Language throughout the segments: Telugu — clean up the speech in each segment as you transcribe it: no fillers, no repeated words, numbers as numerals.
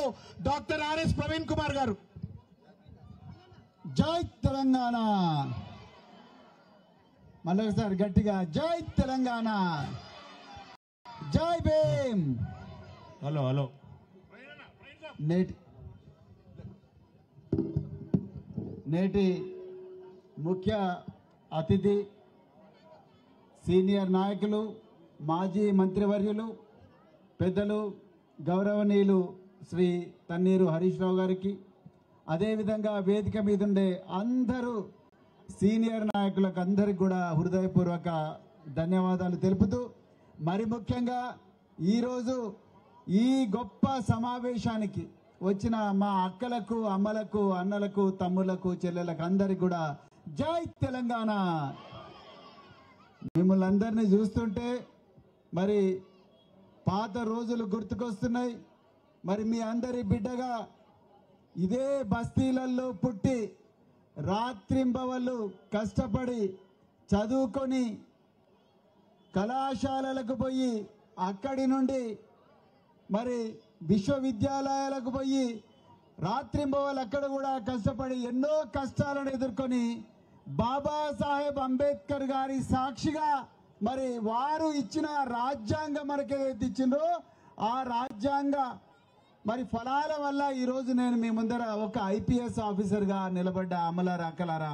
గౌరవనీయులు డాక్టర్ ఆర్ఎస్ ప్రవీణ్ కుమార్ గారు. జై తెలంగాణ. మళ్ళొకసారి గట్టిగా జై తెలంగాణ, జై భీమ్. Hello hello. నేటి ముఖ్య అతిథి సీనియర్ నాయకులు, మాజీ మంత్రివర్యులు, పెద్దలు గౌరవనీయులు శ్రీ తన్నీరు హరీష్ రావు గారికి, అదేవిధంగా వేదిక మీద ఉండే అందరూ సీనియర్ నాయకులకు అందరికి కూడా హృదయపూర్వక ధన్యవాదాలు తెలుపుతూ, మరి ముఖ్యంగా ఈరోజు ఈ గొప్ప సమావేశానికి వచ్చిన మా అక్కలకు, అమ్మలకు, అన్నలకు, తమ్ములకు, చెల్లెలకు అందరికి కూడా జై తెలంగాణ. మిమ్మల్ని అందరినీ చూస్తుంటే మరి పాత రోజులు గుర్తుకొస్తున్నాయి. మరి మీ అందరి బిడ్డగా ఇదే బస్తీలలో పుట్టి రాత్రింబవళ్ళు కష్టపడి చదువుకొని కళాశాలలకు పోయి అక్కడి నుండి మరి విశ్వవిద్యాలయాలకు పోయి రాత్రింబవళ్ళు అక్కడ కూడా కష్టపడి ఎన్నో కష్టాలను ఎదుర్కొని బాబాసాహెబ్ అంబేద్కర్ గారి సాక్షిగా మరి వారు ఇచ్చిన రాజ్యాంగం మనకి ఏదైతే ఇచ్చిందో ఆ రాజ్యాంగ మరి ఫలాల వల్ల ఈరోజు నేను మీ ముందర ఒక ఐపీఎస్ ఆఫీసర్గా నిలబడ్డ. అమలారా, అక్కలారా,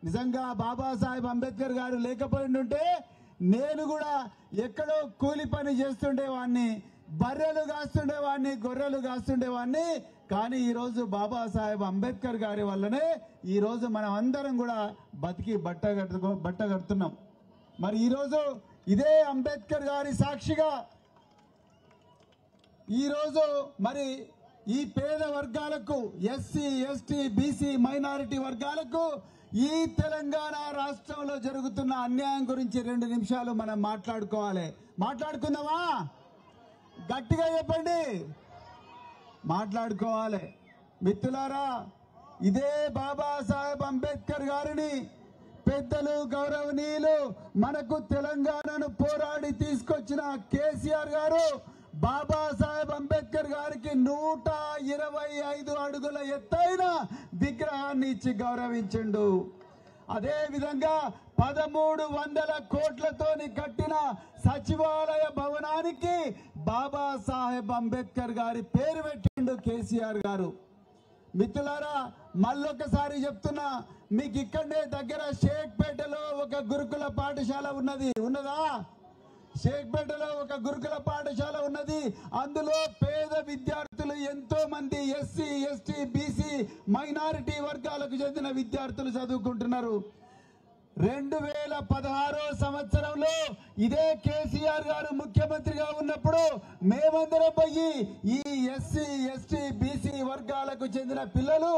నిజంగా బాబాసాహెబ్ అంబేద్కర్ గారు లేకపోయిండుంటే నేను కూడా ఎక్కడో కూలి పని చేస్తుండేవాడిని, బర్రెలు కాస్తుండేవాడిని, గొర్రెలు కాస్తుండేవాడిని. కానీ ఈరోజు బాబాసాహెబ్ అంబేద్కర్ గారి వల్లనే ఈరోజు మనం అందరం కూడా బతికి బట్ట కడుతున్నాం. మరి ఈరోజు ఇదే అంబేద్కర్ గారి సాక్షిగా ఈరోజు మరి ఈ పేద వర్గాలకు, ఎస్సీ, ఎస్టీ, బీసీ, మైనారిటీ వర్గాలకు ఈ తెలంగాణ రాష్ట్రంలో జరుగుతున్న అన్యాయం గురించి 2 నిమిషాలు మనం మాట్లాడుకోవాలి. మాట్లాడుకుందామా? గట్టిగా చెప్పండి. మాట్లాడుకోవాలి. మిత్రులారా, ఇదే బాబాసాహెబ్ అంబేద్కర్ గారిని పెద్దలు గౌరవనీయులు మనకు తెలంగాణను పోరాడి తీసుకొచ్చిన కేసీఆర్ గారు బాబాసాహెబ్ అంబేద్కర్ గారికి 125 అడుగుల ఎత్తైన విగ్రహాన్ని ఇచ్చి గౌరవించిండు. అదే విధంగా 1300 కోట్లతోని కట్టిన సచివాలయ భవనానికి బాబాసాహెబ్ అంబేద్కర్ గారి పేరు పెట్టిండు కేసీఆర్ గారు. మిత్రులారా, మళ్ళొకసారి చెప్తున్నా, మీకు ఇక్కడనే దగ్గర షేక్పేటలో ఒక గురుకుల పాఠశాల ఉన్నదా? షేక్పేటలో ఒక గురుకుల పాఠశాల ఉన్నది. అందులో పేద విద్యార్థులు ఎంతో మంది ఎస్సీ, ఎస్టీ, బీసీ, మైనారిటీ వర్గాలకు చెందిన విద్యార్థులు చదువుకుంటున్నారు. 2016 సంవత్సరంలో ఇదే కేసీఆర్ గారు ముఖ్యమంత్రిగా ఉన్నప్పుడు మేమందరం పోయి ఈ ఎస్సీ, ఎస్టీ, బీసీ వర్గాలకు చెందిన పిల్లలు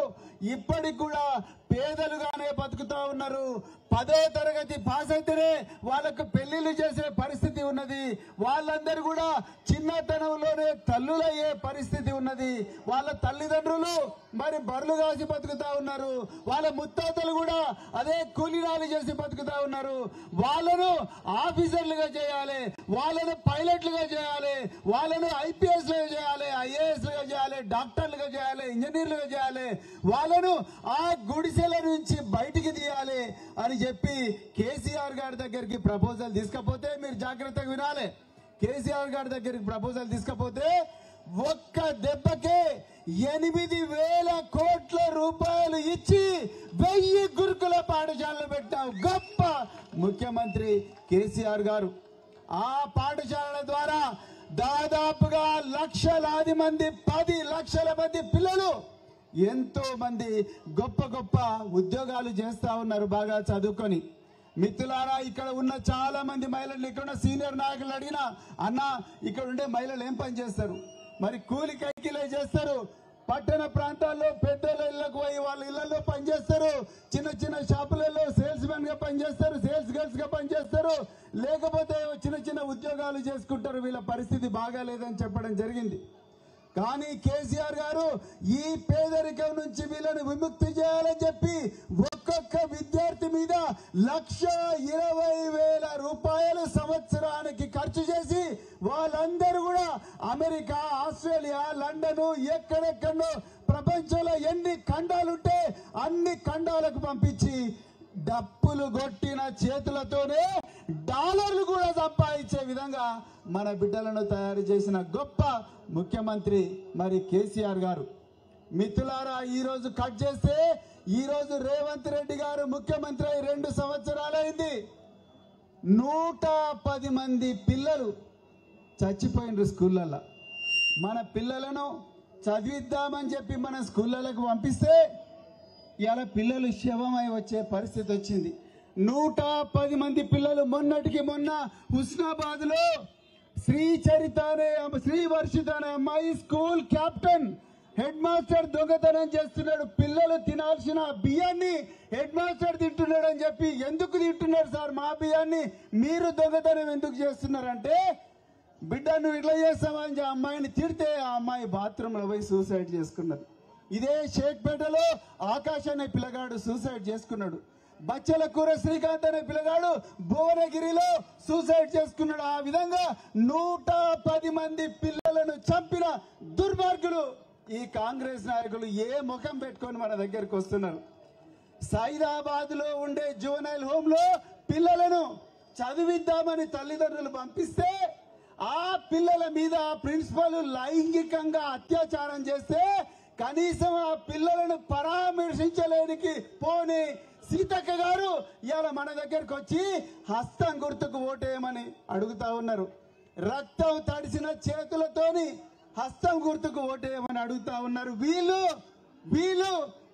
ఇప్పటికి కూడా పేదలుగానే బతుకుతా ఉన్నారు. 10వ తరగతి పాస్ అయితేనే వాళ్ళకు పెళ్లిళ్లు చేసే పరిస్థితి ఉన్నది. వాళ్ళందరూ కూడా చిన్నతనంలోనే తల్లులయ్యే పరిస్థితి ఉన్నది. వాళ్ళ తల్లిదండ్రులు మరి బర్రెలు కాసి బతుకుతా ఉన్నారు. వాళ్ళ ముత్తాతలు కూడా అదే కూలీనాలు చేసి బతుకుతా ఉన్నారు. వాళ్ళను ఆఫీసర్లుగా చేయాలి, వాళ్ళను పైలట్లుగా చేయాలి, వాళ్ళను ఐపీఎస్లుగా చేయాలి, ఐఏఎస్లుగా చేయాలి, డాక్టర్లుగా చేయాలి, ఇంజనీర్లుగా చేయాలి, వాళ్ళను ఆ గుడిసెల నుంచి బయటికి తీయాలి అని చెప్పి కేసీఆర్ గారి దగ్గరికి ప్రపోజల్ తీసుకపోతే, మీరు జాగ్రత్తగా వినాలి, కేసీఆర్ గారి దగ్గరికి ప్రపోజల్ తీసుకపోతే ఒక్క దెబ్బకే 8,000 కోట్ల రూపాయలు ఇచ్చి 1000 గురుకుల పాఠశాలలు పెట్టాం గొప్ప ముఖ్యమంత్రి కేసీఆర్ గారు. ఆ పాఠశాలల ద్వారా దాదాపుగా లక్షలాది మంది, 10 లక్షల మంది పిల్లలు ఎంతో మంది గొప్ప గొప్ప ఉద్యోగాలు చేస్తా ఉన్నారు బాగా చదువుకొని. మిత్రులారా, ఇక్కడ ఉన్న చాలా మంది మహిళలు, ఇక్కడ ఉన్న సీనియర్ నాయకులు అడిగినా, అన్న ఇక్కడ ఉండే మహిళలు ఏం పని చేస్తారు? మరి కూలి కైకిలే చేస్తారు. పట్టణ ప్రాంతాల్లో పెద్దల ఇళ్లకు పోయి వాళ్ళ ఇళ్లలో పనిచేస్తారు. చిన్న చిన్న షాపులలో సేల్స్ మెన్ గా పనిచేస్తారు, సేల్స్ గర్ల్స్ గా పనిచేస్తారు, లేకపోతే చిన్న చిన్న ఉద్యోగాలు చేసుకుంటారు. వీళ్ళ పరిస్థితి బాగాలేదని చెప్పడం జరిగింది. కానీ కేసీఆర్ గారు ఈ పేదరికం నుంచి వీళ్ళని విముక్తి చేయాలని చెప్పి ఒక్కొక్క విద్యార్థి మీద 1,20,000 రూపాయలు సంవత్సరానికి ఖర్చు చేసి వాళ్ళందరూ కూడా అమెరికా, ఆస్ట్రేలియా, లండన్, ఎక్కడెక్కడో ప్రపంచంలో ఎన్ని ఖండాలుంటే అన్ని ఖండాలకు పంపించి డప్పులు కొట్టిన చేతులతోనే డాలర్లు కూడా సంపాదించే విధంగా మన బిడ్డలను తయారు చేసిన గొప్ప ముఖ్యమంత్రి మరి కేసీఆర్ గారు. మిత్రులారా, ఈ రోజు కట్ చేస్తే ఈ రోజు రేవంత్ రెడ్డి గారు ముఖ్యమంత్రి అయి 2 సంవత్సరాలైంది. 110 మంది పిల్లలు చచ్చిపోయినరు స్కూళ్ళల్లో. మన పిల్లలను చదివిద్దామని చెప్పి మన స్కూళ్ళకు పంపిస్తే ఇలా పిల్లలు శవమై వచ్చే పరిస్థితి వచ్చింది. 110 మంది పిల్లలు మొన్నటికి మొన్న హుస్నాబాద్ లో శ్రీ వర్షిత అనే అమ్మాయి స్కూల్ కెప్టెన్ హెడ్ మాస్టర్ దొంగతనం చేస్తున్నాడు. పిల్లలు తినాల్సిన బియ్యాన్ని హెడ్ మాస్టర్ తింటున్నాడు అని చెప్పి, ఎందుకు తింటున్నాడు సార్ మా బియ్యాన్ని, మీరు దొంగతనం ఎందుకు చేస్తున్నారంటే, బిడ్డ నువ్వు ఇట్లా చేస్తామని అమ్మాయిని తిడితే ఆ అమ్మాయి బాత్రూమ్ లో పోయి సూసైడ్ చేసుకున్నది. ఇదే షేక్పేటలో ఆకాష్ అనే పిల్లగాడు సూసైడ్ చేసుకున్నాడు. బచ్చల కూర శ్రీకాంత్ అనే పిల్లగాడు భువనగిరిలో సూసైడ్ చేసుకున్నాడు. ఆ విధంగా 110 మంది పిల్లలను చంపిన దుర్మార్గులు ఈ కాంగ్రెస్ నాయకులు ఏ ముఖం పెట్టుకొని మన దగ్గరకు వస్తున్నారు. సైదాబాద్ లో ఉండే జువెనైల్ హోమ్ లో పిల్లలను చదివిద్దామని తల్లిదండ్రులు పంపిస్తే ఆ పిల్లల మీద ప్రిన్సిపల్ లైంగికంగా అత్యాచారం చేస్తే కనీసం ఆ పిల్లలను పరామర్శించలేనికి పోని సీతక్క గారు ఇవాళ మన దగ్గరకు వచ్చి హస్తం గుర్తుకు ఓటేయమని అడుగుతా ఉన్నారు. రక్తం తడిసిన చేతులతోని హస్తం గుర్తుకు ఓటేయమని అడుగుతా ఉన్నారు. వీళ్ళు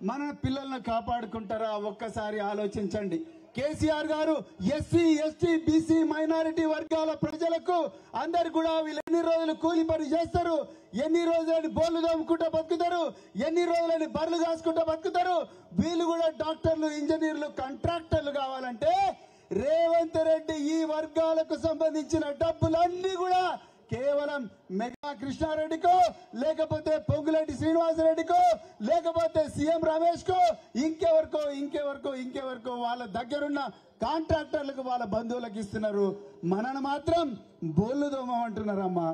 మన పిల్లలను కాపాడుకుంటారా? ఒక్కసారి ఆలోచించండి. కేసీఆర్ గారు ఎస్సీ, ఎస్టీ, బీసీ, మైనారిటీ వర్గాల ప్రజలకు అందరు కూడా వీళ్ళు ఎన్ని రోజులు కూలి పని చేస్తారు, ఎన్ని రోజులని బోర్లు తోముకుంటూ బతుకుతారు, ఎన్ని రోజులని బర్రెలు కాసుకుంటూ బతుకుతారు. వీళ్ళు కూడా డాక్టర్లు, ఇంజనీర్లు, కాంట్రాక్టర్లు కావాలంటే రేవంత్ రెడ్డి ఈ వర్గాలకు సంబంధించిన డబ్బులన్నీ కూడా కేవలం మెగా కృష్ణారెడ్డికో, లేకపోతే పొంగులేటి శ్రీనివాసరెడ్డికో, లేకపోతే సీఎం రమేష్ కో, ఇంకెవరికో వాళ్ళ దగ్గరున్న కాంట్రాక్టర్లకు, వాళ్ళ బంధువులకు ఇస్తున్నారు. మనను మాత్రం బోళ్ళు దోమమంటున్నారమ్మా,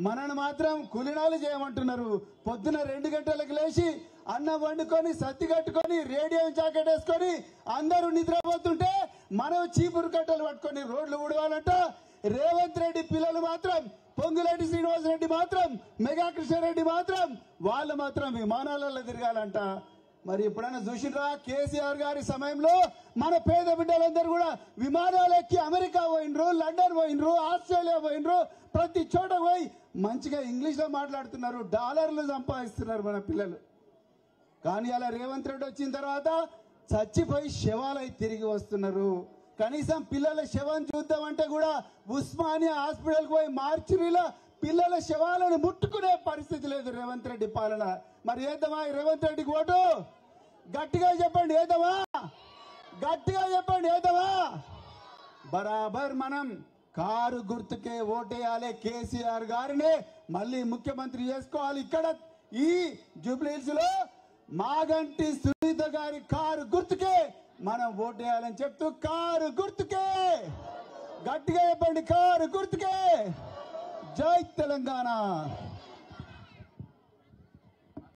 మనను మాత్రం కూలినాలు చేయమంటున్నారు. పొద్దున 2 గంటలకు లేచి అన్నం వండుకొని సత్తి కట్టుకొని రేడియో జాకెట్ వేసుకొని అందరూ నిద్రపోతుంటే మనం చీపురు కట్టలు పట్టుకొని రోడ్లు ఊడవాలంట. రేవంత్ రెడ్డి పిల్లలు మాత్రం, పొంగులేటి శ్రీనివాసరెడ్డి మాత్రం, మెగా కృష్ణారెడ్డి మాత్రం, వాళ్ళు మాత్రం విమానాలలో తిరగాలంట. మరి ఎప్పుడైనా చూసిరా కేసీఆర్ గారి సమయంలో మన పేద బిడ్డలందరూ కూడా విమానాలు ఎక్కి అమెరికా పోయినరు, లండన్ పోయినరు, ఆస్ట్రేలియా పోయినరు, ప్రతి చోట పోయి మంచిగా ఇంగ్లీష్ లో మాట్లాడుతున్నారు, డాలర్లు సంపాదిస్తున్నారు మన పిల్లలు. కానీ అలా రేవంత్ రెడ్డి వచ్చిన తర్వాత చచ్చిపోయి శవాలై తిరిగి వస్తున్నారు. కనీసం పిల్లల శవం చూద్దామంటే కూడా ఉస్మానియా హాస్పిటల్కి పోయి మార్చిరీలో పిల్లల శవాలను ముట్టుకునే పరిస్థితి లేదు రేవంత్ రెడ్డి పాలన. మరి ఏద్దామా రేవంత్ రెడ్డికి ఓటు? గట్టిగా చెప్పండి ఏద్దామా, గట్టిగా చెప్పండి ఏద్దామా. బరాబర్ మనం కారు గుర్తుకే ఓటేయాలి, కేసీఆర్ గారిని మళ్ళీ ముఖ్యమంత్రి చేసుకోవాలి. ఇక్కడ ఈ జూబ్లీహిల్స్ లో మాగంటి సునీత గారి కారు గుర్తుకే మనం ఓటేయాలని చెప్తూ, కారు గుర్తుకే, గట్టిగా చెప్పండి కారు గుర్తుకే. జై తెలంగాణ.